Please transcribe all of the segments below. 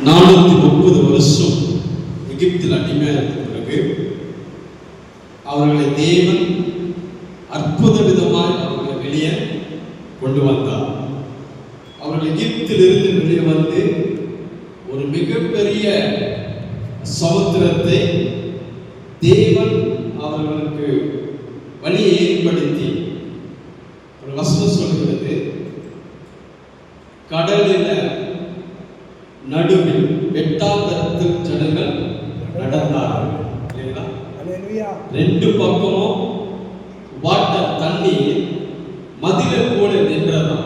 430 வருஷம் எகிப்தில் அடிமையாக பிறகு அவர்களை தேவன் அற்புத விதமாய் அவர்களை வெளியே கொண்டு வந்தார். அவர்கள் எகிப்திலிருந்து வெளியே வந்து ஒரு மிகப்பெரிய சமுத்திரத்தை தேவன் அவர்களுக்கு வழியை ஏற்படுத்தி, ஒரு வசனம் சொல்கிறது, கடலில நடுவில் வெட்டாந்தரத்தில் ஜனங்கள் நடந்தார்கள். ரெண்டு பக்கமும் வாட்டர் தண்ணீர் மதில போல நின்றதாம்.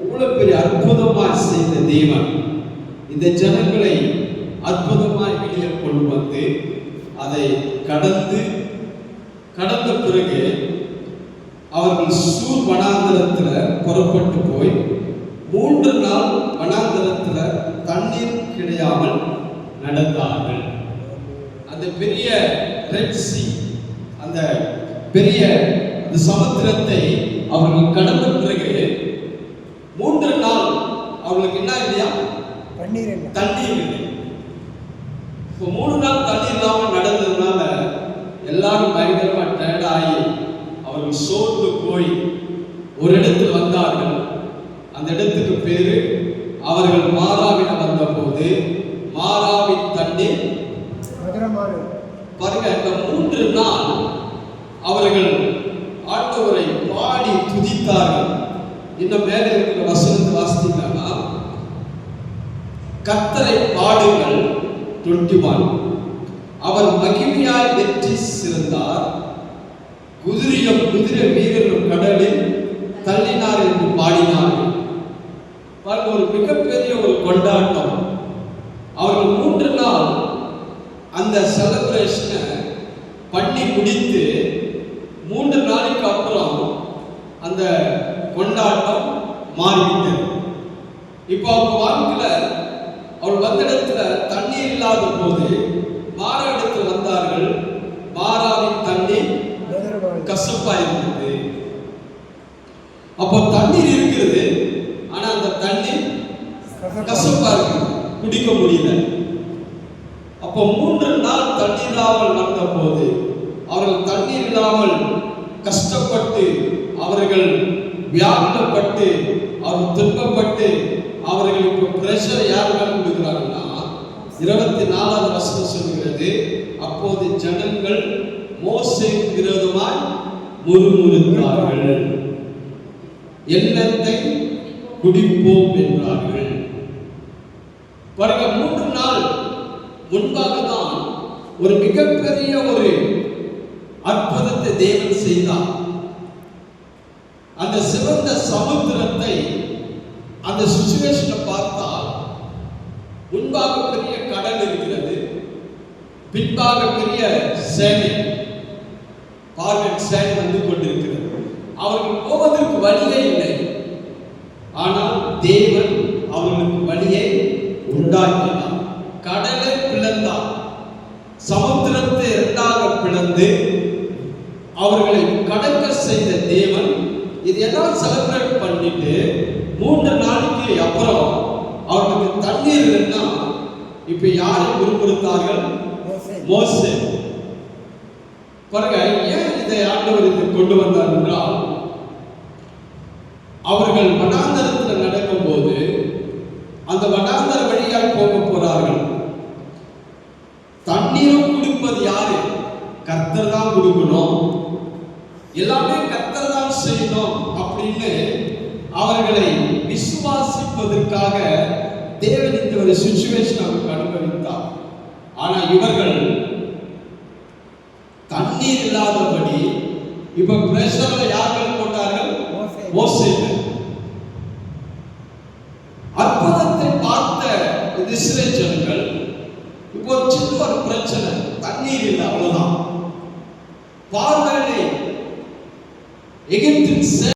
அவ்வளவு பெரிய அற்புதமாய் செய்த தேவன் இந்த ஜனங்களை அற்புதமாய் வெளியே கொண்டு வந்து அதை கடந்த பிறகு அவர்கள் சூர் வனாந்தரத்தில் புறப்பட்டு போய் 3 நாள் வனாந்தரத்தில் தண்ணீர் கிடையாமல் நடந்தார்கள். அந்த பெரிய ரெட் சி, அந்த பெரிய அந்த சமுத்திரத்தை அவர்கள் கடந்த பிறகு 3 நாள் அவர்களுக்கு என்ன இல்லையா? தண்ணீர் இல்லை. இப்போ 3 நாள் தண்ணீர் இல்லாமல் நடந்ததுனால எல்லாரும் பயங்கரமா டயர்ட் ஆகி அவர்கள் சோர்ந்து போய் ஒரு இடத்தில் வந்தார்கள். அந்த இடத்துக்கு பேரு, அவர்கள் மாராவில வந்த போது மாராவின் தண்ணீர் பாருங்க. இந்த 3 நாள் அவர்கள் ஆண்டவரை பாடி துதித்தார்கள். இன்னும் மேலே இருக்கிற வசனத்தை வாசித்தீங்கன்னா, கர்த்தரை பாடுங்கள் 21, அவர் மகிமையாய் வெற்றி சிறந்தார், குதிரை வீரர்கள் கடலில் தள்ளினார் என்று பாடினார்கள். ஒரு மிகப்பெரிய ஒரு கொண்டாட்டம். அவர்கள் 3 நாள் அந்த செலிப்ரேஷனை பண்ணி முடித்து 3 நாளைக்கு அப்புறம் அந்த கொண்டாட்டம் மாறிவிட்டது. இப்போ அவங்க வாழ்க்கையில் அவர் வந்த இடத்துல தண்ணீர் இல்லாத போது மாறா இடத்துல வந்தார்கள். மாறாவின் தண்ணீர் கசப்பா இருந்தது. அப்போ தண்ணீர் இருக்கிறது, ஆனா அந்த தண்ணீர் கசப்பா இருக்கு, குடிக்க முடியல. அப்போ 3 நாள் தண்ணீர் இல்லாமல் வந்த போது அவர்கள் தண்ணீர் இல்லாமல் கஷ்டப்பட்டு, அவர்கள் வியாகுலப்பட்டு, அவர் துன்பப்பட்டு, அவர்கள் இப்போ பிரஷர் யார் மேல கொடுக்கிறாங்கன்னா 24வது வசனம் சொல்கிறது, அப்போது ஜனங்கள் மோசேக்கு விரோதமாய் முறுமுறுத்தார்கள், எண்ணத்தை குடிப்போம் என்றார்கள். பாருங்க, 3 நாள் முன்பாக தான் ஒரு மிகப்பெரிய ஒரு அற்புதத்தை தேவன் செய்தார். அந்த சிவந்த சமுத்திரத்தை, அந்த சிச்சுவேஷனை பார்த்தால் முன்பாக பெரிய கடல் இருக்கிறது, பின்பாக பெரிய சேனை, பார்வன் சேனை வந்து கொண்டிருக்கிறது. அவர்கள் போவதற்கு வழியே இல்லை. ஆனால் தேவன் அவர்களுக்கு வழியை உண்டாக்கினார். கடலை பிளந்தார், சமுத்திரத்தை 2ஆக பிளந்து அவர்களை கடக்க செய்த தேவன் இதெல்லாம் செலிப்ரேட் பண்ணிட்டு 3 நாளைக்கு அப்புறம் அவர்களுக்கு தண்ணீர் இல்லைன்னா இப்ப யாரை முறுமுறுத்தார்கள்? மோசே. பாருங்க, ஏன் இதை ஆண்டவர் இதை கொண்டு வந்தார் என்றால், அவர்கள் வனாந்தரத்தில் நடக்கும் போது அந்த வனாந்தர வழியால் போக போறார்கள். தண்ணீரும் கொடுப்பது யாரு? கர்த்தர் தான் கொடுக்கணும், எல்லாமே கர்த்தர் தான் செய்யணும் அப்படின்னு அவர்களை விசுவாசிப்பதற்காக தேவன் இந்த ஒரு சிச்சுவேஷன் அவருக்கு அனுபவித்தார். ஆனா இவர்கள் தண்ணீர் இல்லாதபடி இப்ப பிரஷர்ல யார்கள் போட்டார்கள்? மோசே. அற்புதத்தை பார்த்த இஸ்ரவேல் ஜனங்கள் இப்போ சின்ன ஒரு பிரச்சனை, தண்ணீர் இல்லை, அவ்வளவுதான். பார்வனை